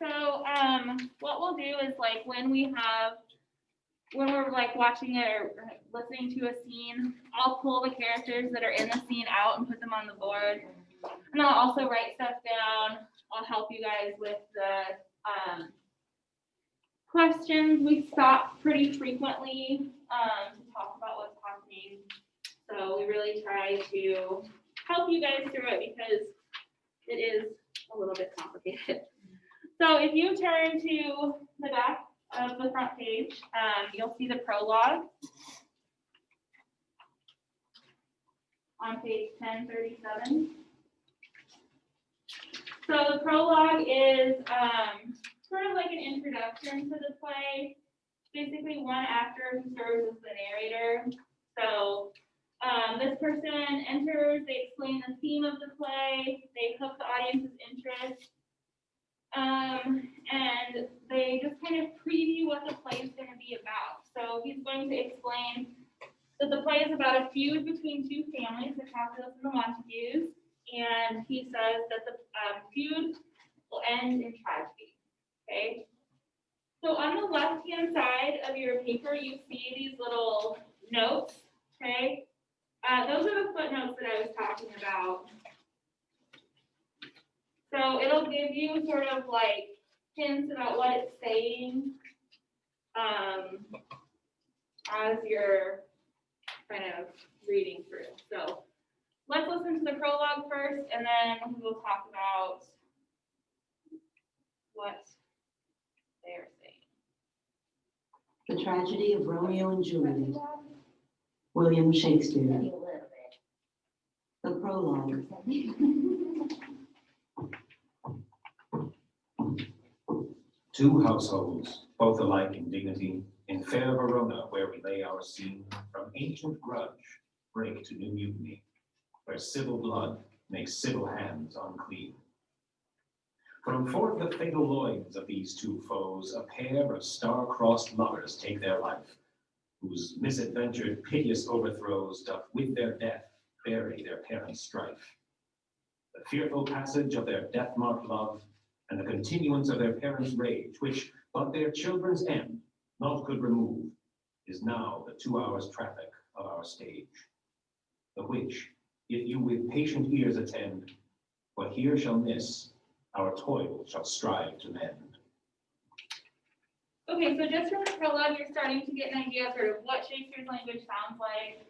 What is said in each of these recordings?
So what we'll do is like when we're like watching it or listening to a scene, I'll pull the characters that are in the scene out and put them on the board. And I'll also write stuff down. I'll help you guys with the questions. We stop pretty frequently to talk about what's happening. So we really try to help you guys through it because it is a little bit complicated. So if you turn to the back of the front page, you'll see the prologue on page 1037. So the prologue is sort of like an introduction to the play. Basically, one actor who serves as the narrator. So this person enters, they explain the theme of the play, they hook the audience's interest, and they just kind of preview what the play is going to be about. So he's going to explain that the play is about a feud between two families, the Capulets and the Montagues, and he says that the feud will end in tragedy. Okay. So on the left-hand side of your paper, you see these little notes. Okay. Those are the footnotes that I was talking about. So it'll give you sort of like hints about what it's saying as you're kind of reading through. So let's listen to the prologue first, and then we'll talk about what they're saying. The Tragedy of Romeo and Juliet, William Shakespeare. The prologue. Two households, both alike in dignity, in fair Verona, where we lay our scene, from ancient grudge break to new mutiny, where civil blood makes civil hands unclean. From forth the fatal loins of these two foes, a pair of star-crossed lovers take their life, whose misadventured piteous overthrows doth with their death bury their parents' strife. The fearful passage of their death-marked love, and the continuance of their parents' rage, which but their children's end naught could remove, is now the 2 hours' traffic of our stage. The which, if you with patient ears attend, what here shall miss, our toil shall strive to mend. Okay, so just from the prologue, you're starting to get an idea of sort of what Shakespeare's language sounds like,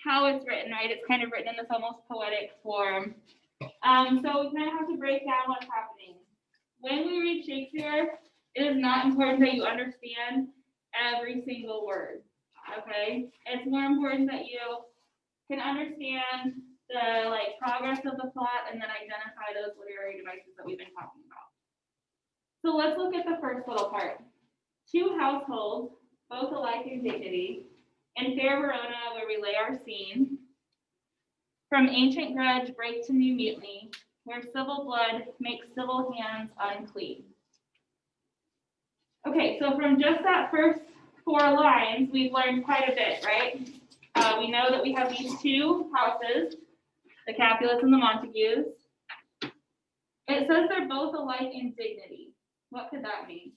how it's written, right? It's kind of written in this almost poetic form. So we kind of have to break down what's happening. When we read Shakespeare, it is not important that you understand every single word, okay? It's more important that you can understand the progress of the plot and then identify those literary devices that we've been talking about. So let's look at the first little part. Two households, both alike in dignity, in fair Verona, where we lay our scene. From ancient grudge break to new mutiny, where civil blood makes civil hands unclean. Okay, so from just that first 4 lines, we've learned quite a bit, right? We know that we have these two houses, the Capulets and the Montagues. It says they're both alike in dignity. What could that mean?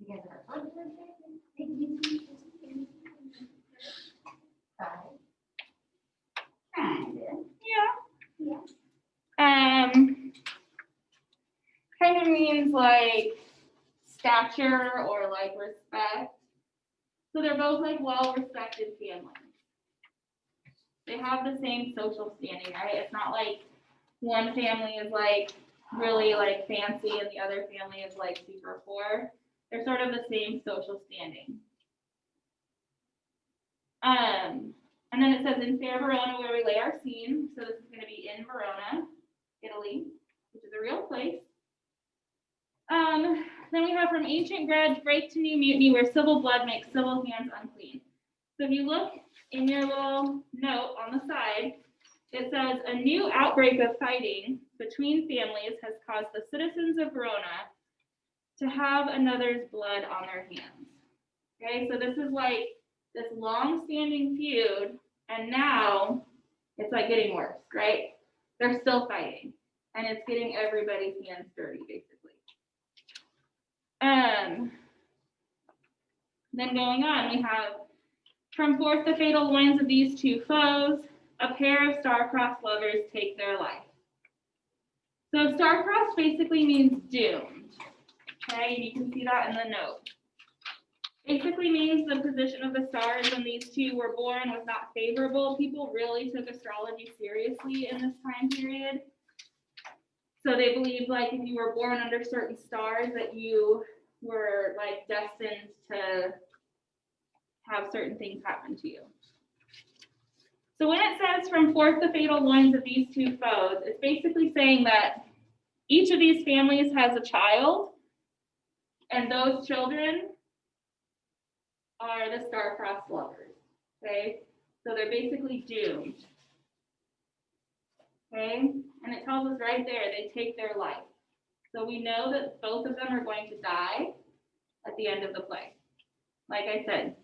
Yeah. Kind of means like stature or like respect. So they're both like well-respected families. They have the same social standing, right? It's not like one family is like really like fancy and the other family is like super poor. They're sort of the same social standing. And then it says in fair Verona, where we lay our scene. So this is going to be in Verona, Italy, which is a real place. Then we have from ancient grudge break to new mutiny, where civil blood makes civil hands unclean. So if you look in your little note on the side, it says a new outbreak of fighting between families has caused the citizens of Verona to have another's blood on their hands. Okay, so this is like this long-standing feud, and now it's like getting worse, right? They're still fighting, and it's getting everybody's hands dirty, basically. Then going on, we have, from forth the fatal loins of these two foes, a pair of star-crossed lovers take their life. So star-crossed basically means doomed, okay? And you can see that in the note. Basically means the position of the stars when these two were born was not favorable. People really took astrology seriously in this time period. So they believed like if you were born under certain stars that you were like destined to have certain things happen to you. So when it says from forth the fatal loins of these two foes, it's basically saying that each of these families has a child, and those children are the star-crossed lovers, okay? So they're basically doomed, okay? And it tells us right there, they take their life. So we know that both of them are going to die at the end of the play. Like I said,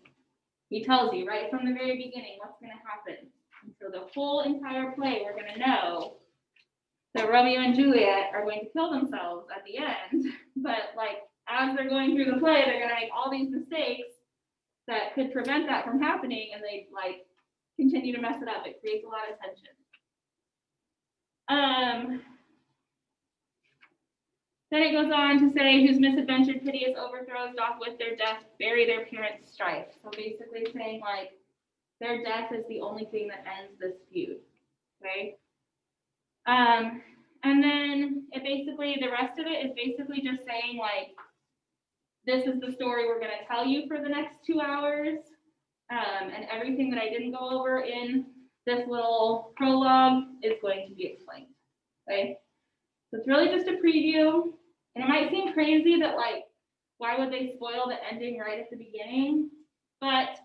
he tells you right from the very beginning what's going to happen. And so the whole entire play, we're going to know that Romeo and Juliet are going to kill themselves at the end. But like as they're going through the play, they're going to make all these mistakes that could prevent that from happening, and they like continue to mess it up. It creates a lot of tension. Then it goes on to say, whose misadventured piteous overthrows doth with their death bury their parents' strife. So basically saying like their death is the only thing that ends this feud. Okay. And then it basically, the rest of it is basically just saying like, this is the story we're going to tell you for the next 2 hours. And everything that I didn't go over in this little prologue is going to be explained. Okay. So it's really just a preview. And it might seem crazy that like, why would they spoil the ending right at the beginning? But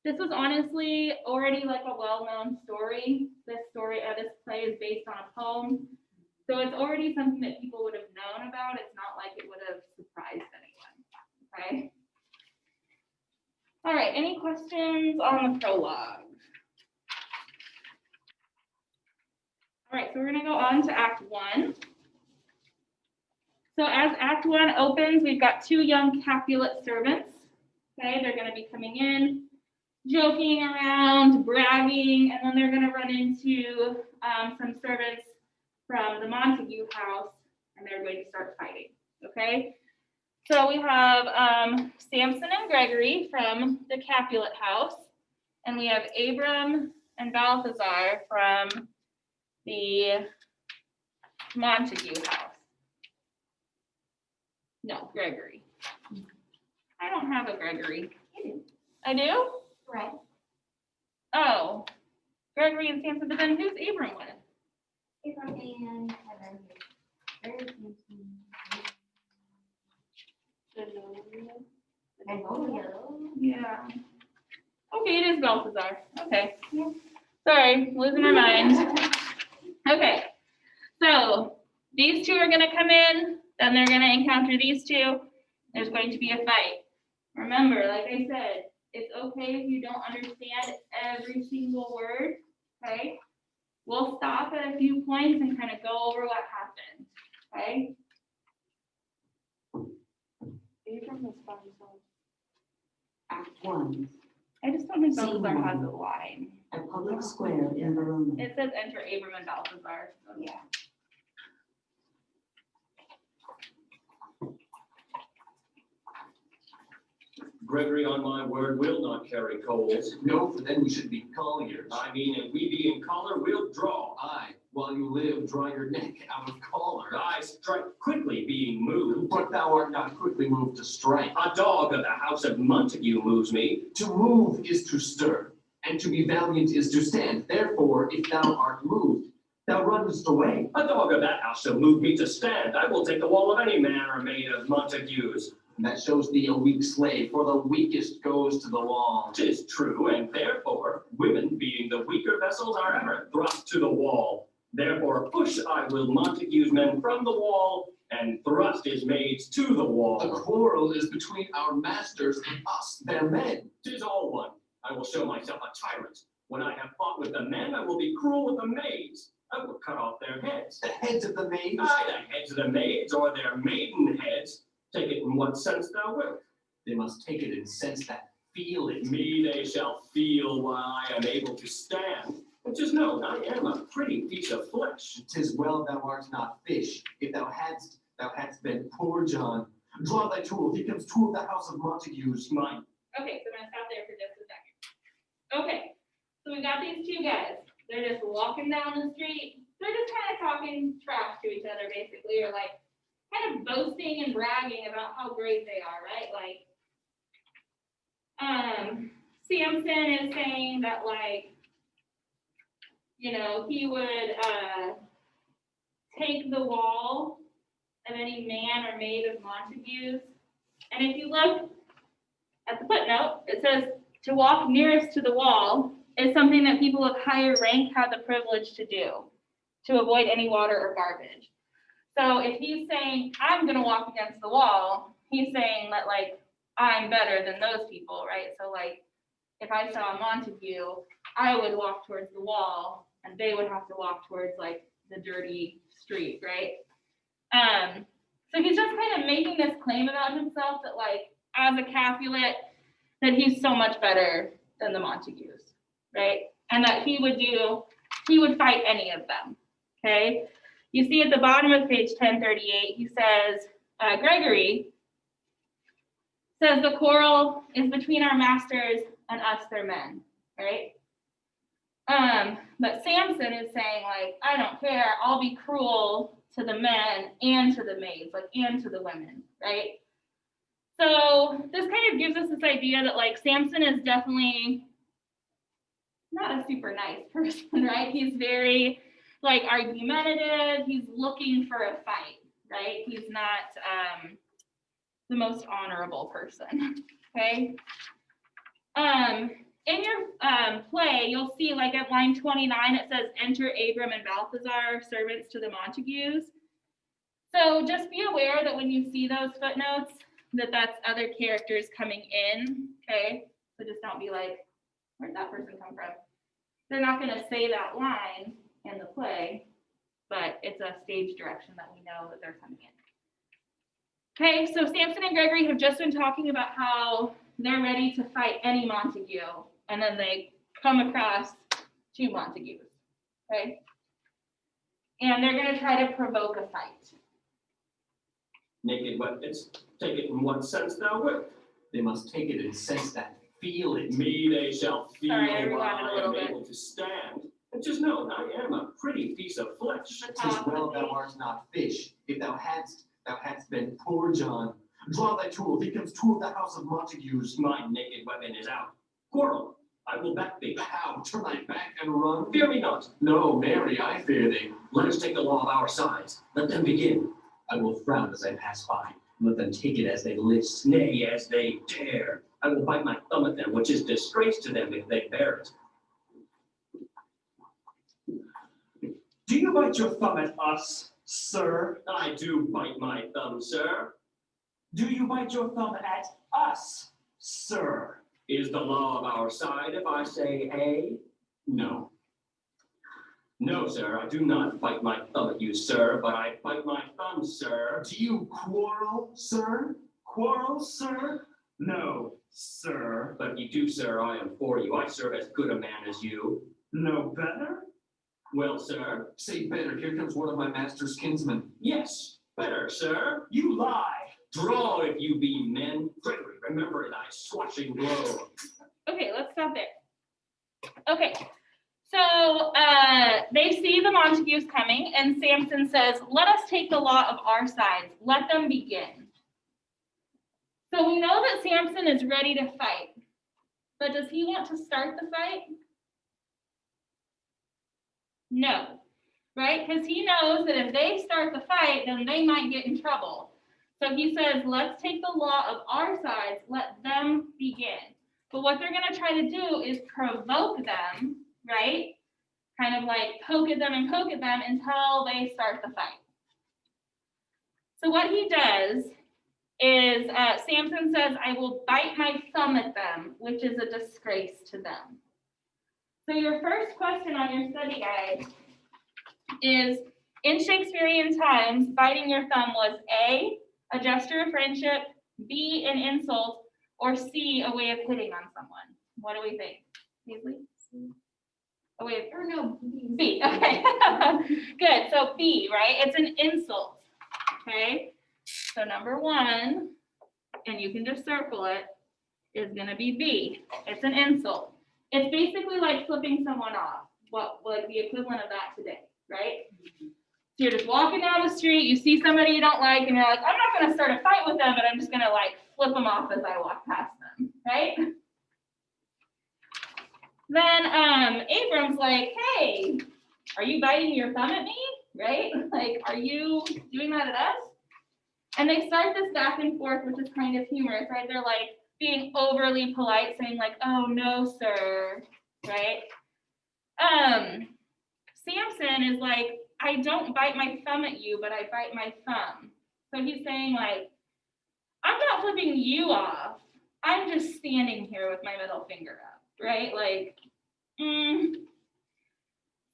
this was honestly already like a well-known story. This play is based on a poem. So it's already something that people would have known about. It's not like it would have surprised anyone, okay? All right, any questions on the prologue? All right, so we're gonna go on to Act 1. So as Act 1 opens, we've got two young Capulet servants, okay? They're gonna be coming in, joking around, bragging, and then they're going to run into some servants from the Montague house, and they're going to start fighting, okay? So we have Samson and Gregory from the Capulet house, and we have Abram and Balthazar from the Montague house. No, Gregory. I don't have a Gregory. I do? Right. Oh, Gregory and Samson, but then who's Abram with? Abram and Heather. Benvolio. Yeah. Okay, it is Balthazar. Okay. Sorry, losing my mind. Okay, so these two are going to come in, then they're going to encounter these two. There's going to be a fight. Remember, like I said, it's okay if you don't understand every single word, okay? We'll stop at a few points and kind of go over what happened, okay? Abram was fun, so Act 1, I just don't think Scene Balthazar has one. a line. a public square in Verona. It says enter Abram and Balthazar, so yeah. Gregory, on my word, will not carry coals. No, for then we should be colliers. I mean, if we be in collar, we'll draw. Aye, while you live, draw your neck out of collar. I strike quickly, being moved. But thou art not quickly moved to strike. A dog of the house of Montague moves me. To move is to stir, and to be valiant is to stand. Therefore, if thou art moved, thou runnest away. A dog of that house shall move me to stand. I will take the wall of any manor made of Montagues. That shows thee a weak slave, for the weakest goes to the wall. 'Tis true, and therefore, women being the weaker vessels are ever thrust to the wall. Therefore, push I will Montague's men from the wall, and thrust his maids to the The wall. quarrel is between our masters and us, their men. 'Tis all one. I will show myself a tyrant. When I have fought with the men, I will be cruel with the maids. I will cut off their heads. The heads of the maids. Aye, the heads of the maids, or their maiden heads. Take it in what sense thou wilt. They must take it in sense that feel it. Me they shall feel while I am able to stand. Which is known, I am a pretty piece of flesh. 'Tis well thou art not fish. If thou hadst been poor John. Draw thy tool. Here comes two of the house of Montagues. Mine. Okay, so I'm gonna stop there for just a second. Okay, so we got these two guys. They're just walking down the street. They're just kind of talking trash to each other, basically, or like kind of boasting and bragging about how great they are, right? Like, Samson is saying that, like, you know, he would take the wall of any man or maid of Montague's. And if you look at the footnote, it says to walk nearest to the wall is something that people of higher rank have the privilege to do, to avoid any water or garbage. So if he's saying, I'm gonna walk against the wall, he's saying that, like, I'm better than those people, right? So, like, if I saw Montague, I would walk towards the wall and they would have to walk towards, like, the dirty street, right? So he's just kind of making this claim about himself that, like, as a Capulet, that he's so much better than the Montagues, right? And that he would fight any of them, okay? You see at the bottom of page 1038, he says, Gregory says the quarrel is between our masters and us, their men, right? But Samson is saying, like, I don't care, I'll be cruel to the men and to the maids, like, and to the women, right? So this kind of gives us this idea that, like, Samson is definitely not a super nice person, right? He's very, like, argumentative. He's looking for a fight, right? He's not the most honorable person, okay? In your play, you'll see, like, at line 29, it says, enter Abram and Balthazar, servants to the Montagues. So just be aware that when you see those footnotes, that that's other characters coming in, okay? So just don't be like, where'd that person come from? They're not gonna say that line in the play, but it's a stage direction that we know that they're coming in. Okay, so Samson and Gregory have just been talking about how they're ready to fight any Montague, and then they come across two Montagues, okay? And they're gonna try to provoke a fight. Naked weapons, take it in what sense thou wilt. They must take it in sense that feel it. Me they shall feel Sorry, I while rewinded a I little am bit. able to stand. And just know, I am a pretty piece of flesh. The 'Tis top of well the thou page. art not fish. If thou hadst been poor John. Draw thy tool. Here comes two of the house of Montagues. My naked weapon is out. Quarrel, I will back thee. How? Turn thy back and run? Fear me not. No, Mary, I fear thee. Let us take the law of our sides. Let them begin. I will frown as I pass by. Let them take it as they list. Nay, as they dare. I will bite my thumb at them, which is disgrace to them if they bear it. Do you bite your thumb at us, sir? I do bite my thumb, sir. Do you bite your thumb at us, sir? Is the law of our side if I say A? No. No, sir, I do not bite my thumb at you, sir, but I bite my thumb, sir. Do you quarrel, sir? Quarrel, sir? No, sir. But if you do, sir, I am for you. I serve as good a man as you. No better? Well, sir, Say better. Here comes one of my master's kinsmen. yes, better, sir. You lie. Draw if you be men. Gregory, remember thy swashing blow. Okay, let's stop there. Okay, so they see the Montagues coming, and Samson says, let us take the law of our sides. Let them begin. So we know that Samson is ready to fight, but does he want to start the fight? No, right? Because he knows that if they start the fight, then they might get in trouble. So he says, let's take the law of our sides, let them begin. But what they're going to try to do is provoke them, right? Kind of like poke at them until they start the fight. So what he does is Samson says, I will bite my thumb at them, which is a disgrace to them. So your first question on your study guide is, in Shakespearean times, biting your thumb was A, a gesture of friendship, B, an insult, or C, a way of hitting on someone. What do we think? Paisley? A way of, Or no, B, okay. Good, so B, right? It's an insult, okay? So number one, and you can just circle it, is gonna be B. It's an insult. It's basically like flipping someone off, like the equivalent of that today, right? So you're just walking down the street, you see somebody you don't like, and you're like, I'm not gonna start a fight with them, but I'm just gonna like flip them off as I walk past them, right? Then Abram's like, hey, are you biting your thumb at me, right? Like, are you doing that at us? And they start this back and forth, which is kind of humorous, right? They're like being overly polite, saying like, oh no, sir, right? Samson is like, I don't bite my thumb at you, but I bite my thumb. So he's saying like, I'm not flipping you off. I'm just standing here with my middle finger up, right? Like,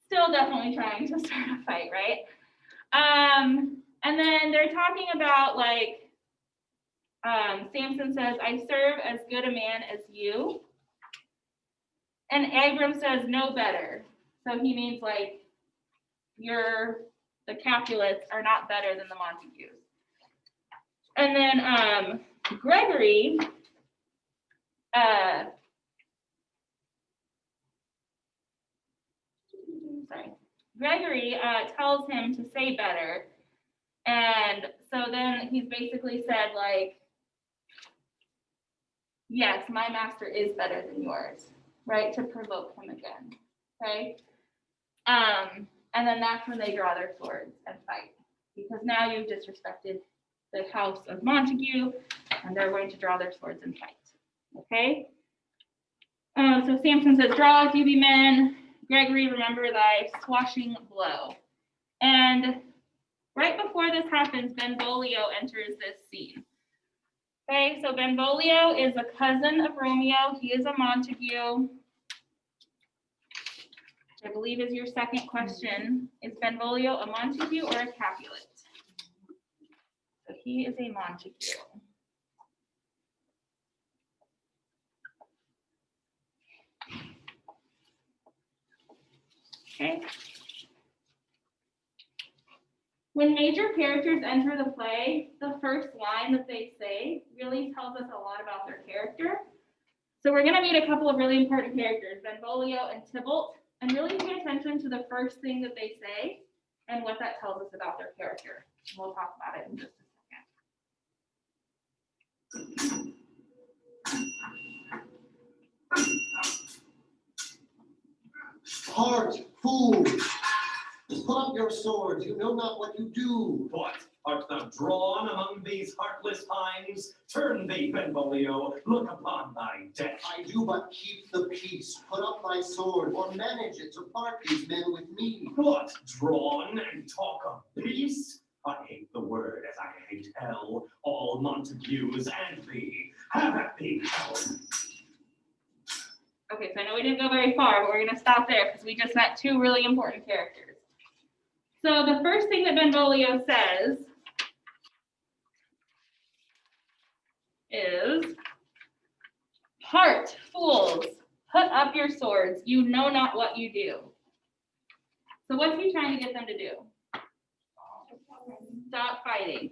still definitely trying to start a fight, right? And then they're talking about like, Samson says, I serve as good a man as you. And Abram says, no better. So he means like, the Capulets are not better than the Montagues. And then Gregory, tells him to say better. And so then he's basically said like, yes, my master is better than yours, right? To provoke him again, okay? And then that's when they draw their swords and fight, because now you've disrespected the house of Montague, and they're going to draw their swords and fight, okay? So Samson says, draw if you be men. Gregory, remember thy swashing blow. And right before this happens, Benvolio enters this scene. Okay, so Benvolio is a cousin of Romeo. He is a Montague. I believe is your second question. Is Benvolio a Montague or a Capulet? So he is a Montague. Okay. When major characters enter the play, the first line that they say really tells us a lot about their character. So we're going to meet a couple of really important characters, Benvolio and Tybalt, and really pay attention to the first thing that they say and what that tells us about their character. We'll talk about it in just a second. Heart, fool! Put up your sword, you know not what you do. What? Art thou drawn among these heartless hinds? Turn thee, Benvolio, look upon thy death. I do but keep the peace. Put up thy sword, or manage it to part these men with me. What? Drawn and talk of peace? I hate the word as I hate hell, all Montagues and thee. Have at thee, hell. Okay, so I know we didn't go very far, but we're going to stop there because we just met two really important characters. So the first thing that Benvolio says is, "Heart, fools, put up your swords. You know not what you do." So what's he trying to get them to do? Stop fighting.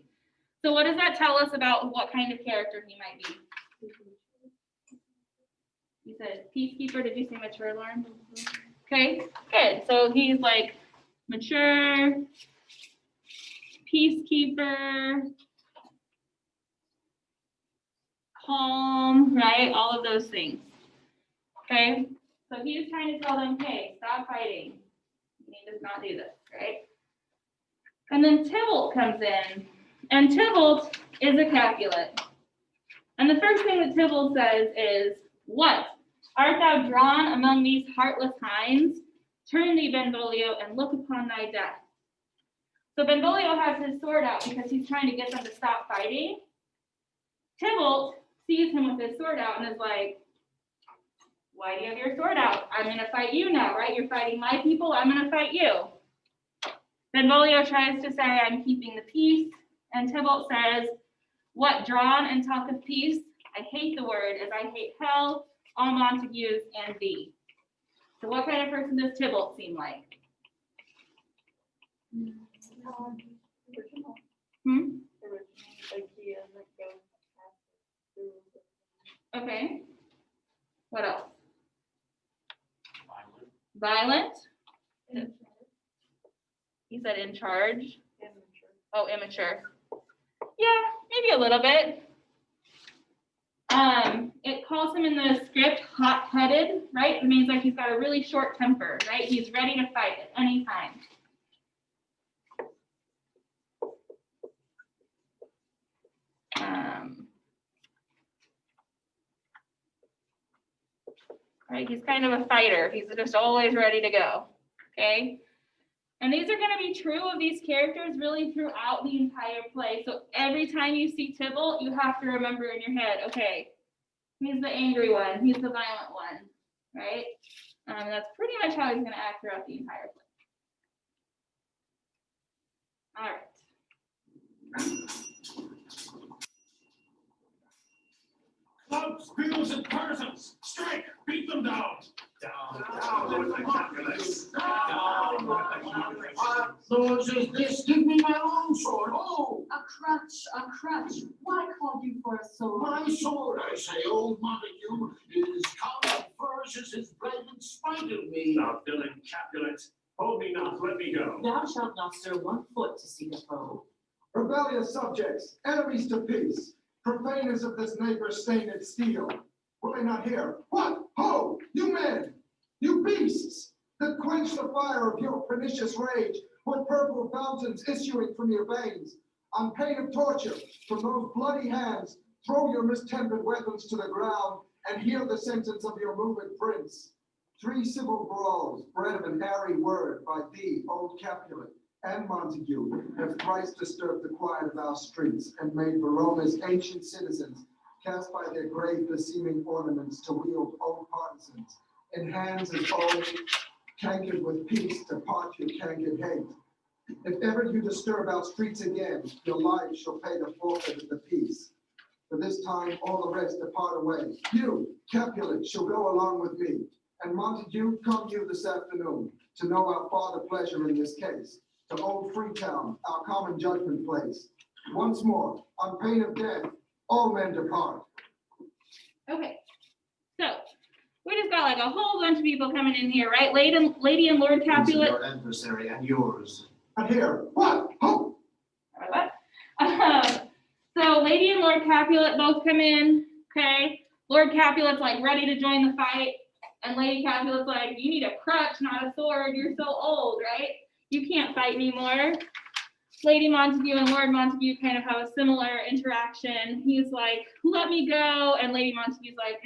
So what does that tell us about what kind of character he might be? You said peacekeeper. Did you say mature, Lauren? Okay, good. So he's like mature, peacekeeper, calm, right? All of those things. Okay, so he's trying to tell them, hey, stop fighting. You need to not do this, right? And then Tybalt comes in, and Tybalt is a Capulet. And the first thing that Tybalt says is, "What? Art thou drawn among these heartless hinds? Turn thee, Benvolio, and look upon thy death." So Benvolio has his sword out because he's trying to get them to stop fighting. Tybalt sees him with his sword out and is like, Why do you have your sword out? I'm gonna fight you now, right? You're fighting my people, I'm gonna fight you. Benvolio tries to say, I'm keeping the peace, and Tybalt says, what drawn and talk of peace? I hate the word, as I hate hell, all Montagues, and thee. So what kind of person does Tybalt seem like? Hmm? Okay. What else? Violent? He said in charge. Oh, immature. Yeah, maybe a little bit. It calls him in the script hot-headed, right? It means like he's got a really short temper, right? He's ready to fight at any time. Right, he's kind of a fighter. He's just always ready to go. Okay. And these are going to be true of these characters really throughout the entire play. So every time you see Tybalt, you have to remember in your head, okay, he's the angry one, he's the violent one, right? That's pretty much how he's going to act throughout the entire play. All right. Clubs, beetles, and persons, strike, beat them down. Down with the Capulets. Down with the Capulets. What noise is this? Give me my own sword. Oh, A crutch. Why call you for a sword? my sword, I say. Old Montague is common flourishes his blade in spite of me. Thou villain Capulet, hold me not, let me go. Thou shalt not stir 1 foot to see the foe. Rebellious subjects, enemies to peace, profaners of this neighbor's stained steel. Will they not hear? What? Ho! You men! You beasts! That quench the fire of your pernicious rage with purple fountains issuing from your veins. On pain of torture, from those bloody hands, throw your mistempered weapons to the ground and hear the sentence of your moved prince. 3 civil brawls, bred of an airy word by thee, old Capulet, and Montague, have thrice disturbed the quiet of our streets and made Verona's ancient citizens cast by their grave beseeming ornaments to wield old partisans in hands as old, cankered with peace to part your cankered hate. If ever you disturb our streets again, your lives shall pay the forfeit of the peace. For this time all the rest depart away. You, Capulet, shall go along with me, and Montague, come you this afternoon to know our farther pleasure in this case. To old Freetown, our common judgment place. Once more, on pain of death, all men depart. Okay. So we just got like a whole bunch of people coming in here, right? Lady and Lord Capulet. Your adversary and yours. And here, what? Ho! So Lady and Lord Capulet both come in, okay? Lord Capulet's like ready to join the fight, and Lady Capulet's like, you need a crutch, not a sword, you're so old, right? You can't fight anymore. Lady Montague and Lord Montague kind of have a similar interaction. He's like, let me go, and Lady Montague's like,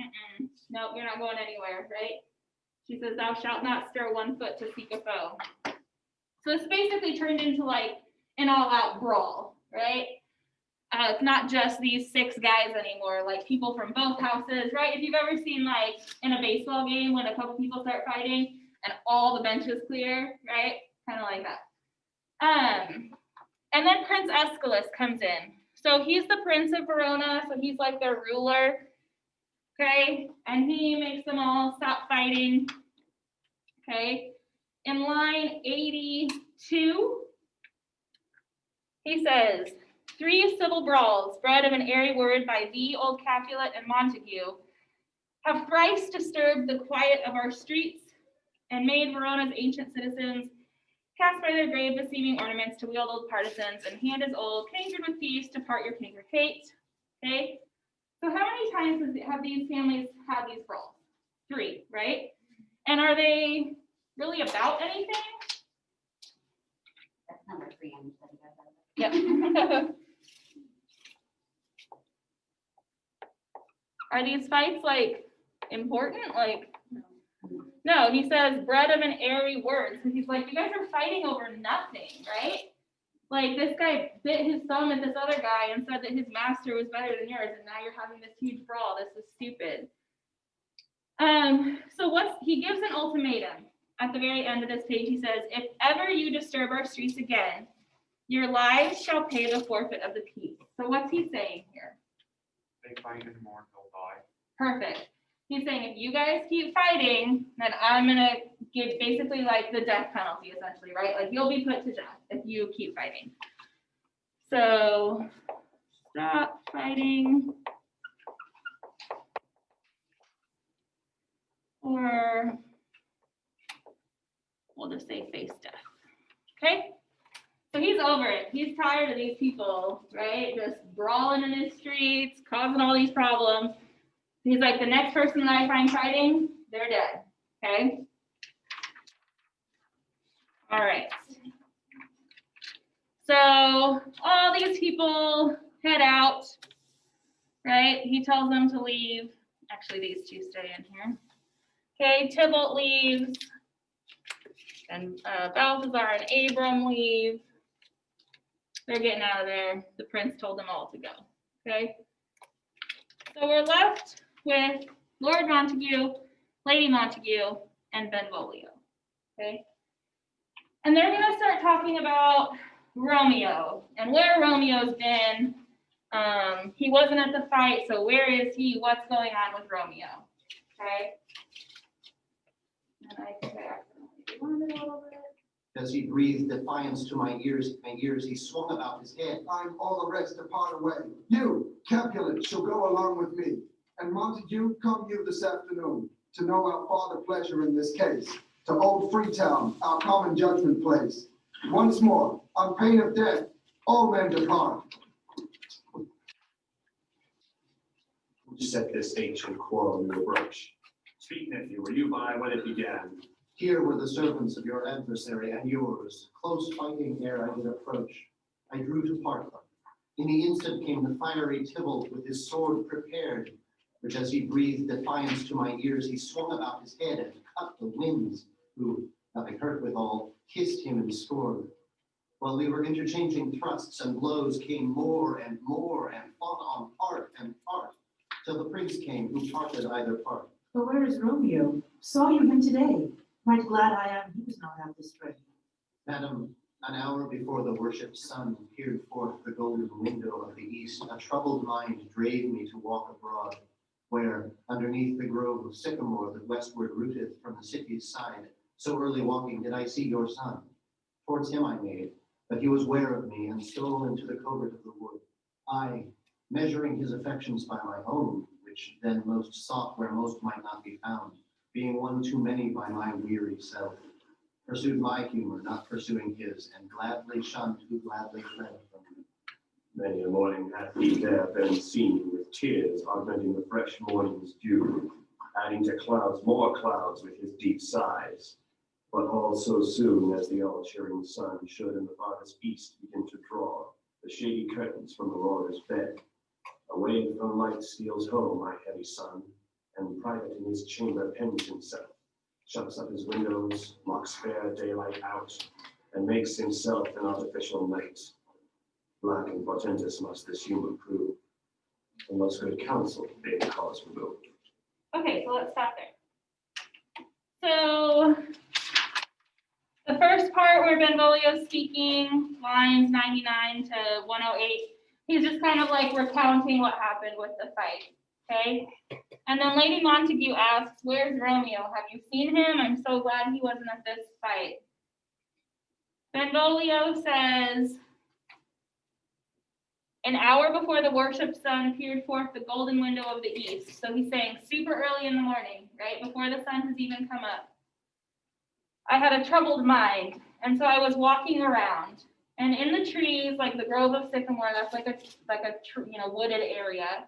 no, you're not going anywhere, right? She says, thou shalt not stir 1 foot to seek a foe. So it's basically turned into like an all-out brawl, right? It's not just these 6 guys anymore, like people from both houses, right? If you've ever seen like in a baseball game when a couple people start fighting and all the benches clear, right? Kind of like that. And then Prince Aeschylus comes in. So he's the Prince of Verona, so he's like their ruler, okay? And he makes them all stop fighting, okay? In line 82, he says, 3 civil brawls, bred of an airy word by thee, old Capulet, and Montague, have thrice disturbed the quiet of our streets and made Verona's ancient citizens cast by their grave beseeming ornaments to wield old partisans and hand as old, cankered with peace, to part your cankered hate. Okay? So how many times have these families had these brawls? 3, right? And are they really about anything? That's number 3 on the study guide. Yep. Are these fights like important? Like, no, he says bred of an airy word. So he's like, you guys are fighting over nothing, right? Like this guy bit his thumb at this other guy and said that his master was better than yours, and now you're having this huge brawl. This is stupid. So he gives an ultimatum at the very end of this page. He says, if ever you disturb our streets again, your lives shall pay the forfeit of the peace. So what's he saying here? They fight anymore, they'll die. Perfect. He's saying if you guys keep fighting, then I'm gonna give basically like the death penalty essentially, right? Like you'll be put to death if you keep fighting. So stop fighting. Or we'll just say face death. Okay? So he's over it. He's tired of these people, right? Just brawling in the streets, causing all these problems. He's like, the next person that I find fighting, they're dead. Okay? All right. So all these people head out, right? He tells them to leave. Actually, these two stay in here. Okay, Tybalt leaves, and Balthazar and Abram leave. They're getting out of there. The prince told them all to go. Okay, so we're left with Lord Montague, Lady Montague, and Benvolio. Okay, and they're going to start talking about Romeo and where Romeo's been. He wasn't at the fight, so where is he? What's going on with Romeo? Okay. And I think I accidentally rewound it a little bit. As he breathed defiance to my ears, he swung about his head. I'm all the rest depart away. You, Capulet, shall go along with me. And Montague, come you this afternoon to know our farther pleasure in this case. To old Freetown, our common judgment place. Once more, on pain of death, all men depart. Who set this ancient quarrel in your broach? Speak, nephew, were you by when it began? Here were the servants of your adversary and yours, close fighting ere I did approach. I drew to part them. In the instant came the fiery Tybalt with his sword prepared, which as he breathed defiance to my ears, he swung about his head and cut the winds, who, nothing hurt withal, kissed him in scorn. While we were interchanging thrusts and blows, came more and more, and fought on part and part, till the prince came, who parted either part. But where is Romeo? Saw you him today. Right glad I am he was not at this fray. Madam, an hour before the worshipped sun peered forth the golden window of the east, a troubled mind drave me to walk abroad, where, underneath the grove of sycamore that westward rooteth from the city's side, so early walking did I see your son. Towards him I made, but he was ware of me, and stole into the covert of the wood. I, measuring his affections by my own, which then most sought where most might not be found, being one too many by my weary self, pursued my humor, not pursuing his, and gladly shunned who gladly fled from me. Many a morning hath he there been seen, with tears augmenting the fresh morning's dew, adding to clouds more clouds with his deep sighs. But all so soon as the all-cheering sun should in the farthest east begin to draw the shady curtains from the lawyer's bed, away from light steals home my heavy son, and private in his chamber pens himself, shuts up his windows, locks fair daylight out, and makes himself an artificial night. Black and portentous must this humor prove, unless good counsel may the cause remove. Okay, so let's stop there. So the first part where Benvolio's speaking, lines 99 to 108, he's just kind of like recounting what happened with the fight, okay? And then Lady Montague asks, where's Romeo? Have you seen him? I'm so glad he wasn't at this fight. Benvolio says, an hour before the worship sun peered forth the golden window of the east. So he's saying super early in the morning, right? Before the sun has even come up. I had a troubled mind, and so I was walking around. And in the trees, like the grove of sycamore, that's like a wooded area.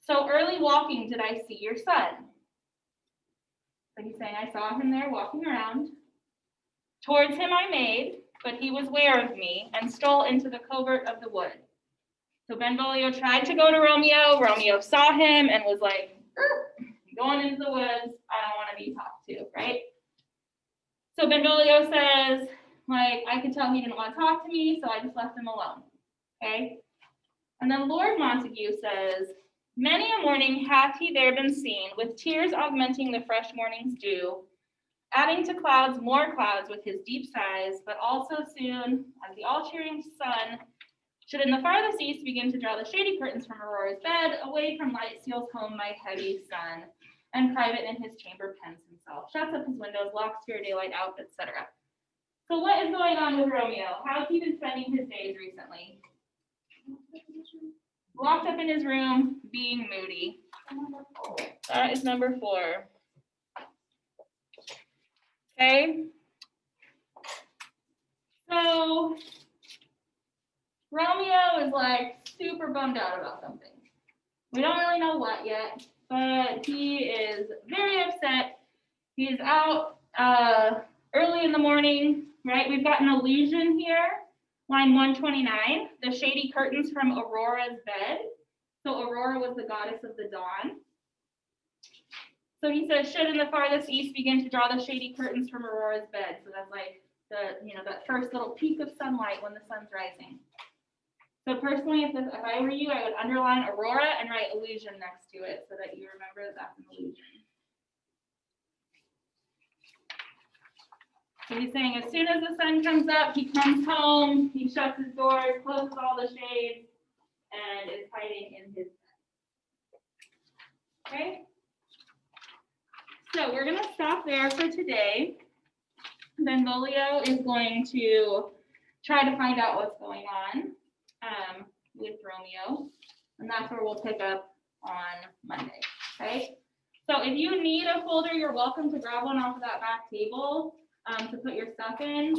So early walking did I see your son. So he's saying I saw him there walking around. Towards him I made, but he was ware of me and stole into the covert of the wood. So Benvolio tried to go to Romeo. Romeo saw him and was like, going into the woods. I don't want to be talked to, right? So Benvolio says, like, I could tell he didn't want to talk to me, so I just left him alone, okay? And then Lord Montague says, Many a morning hath he there been seen, with tears augmenting the fresh morning's dew, adding to clouds more clouds with his deep sighs, but also soon, as the all-cheering sun should in the farthest east begin to draw the shady curtains from Aurora's bed, away from light steals home my heavy son, and private in his chamber pens himself, shuts up his windows, locks pure daylight out, etc. So what is going on with Romeo? How's he been spending his days recently? Locked up in his room, being moody. That is number 4. Okay. So Romeo is like super bummed out about something. We don't really know what yet, but he is very upset. He's out early in the morning, right? We've got an allusion here, line 129, the shady curtains from Aurora's bed. So Aurora was the goddess of the dawn. So he says, should in the farthest east begin to draw the shady curtains from Aurora's bed. So that's like that first little peak of sunlight when the sun's rising. So personally, if I were you, I would underline Aurora and write illusion next to it so that you remember that that's an illusion. So he's saying as soon as the sun comes up, he comes home, he shuts his doors, closes all the shades, and is hiding in his bed. Okay? So we're going to stop there for today. Benvolio is going to try to find out what's going on with Romeo, and that's where we'll pick up on Monday, okay? So if you need a folder, you're welcome to grab one off of that back table to put your stuff in,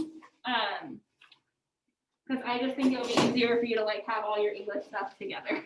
because I just think it'll be easier for you to like have all your English stuff together.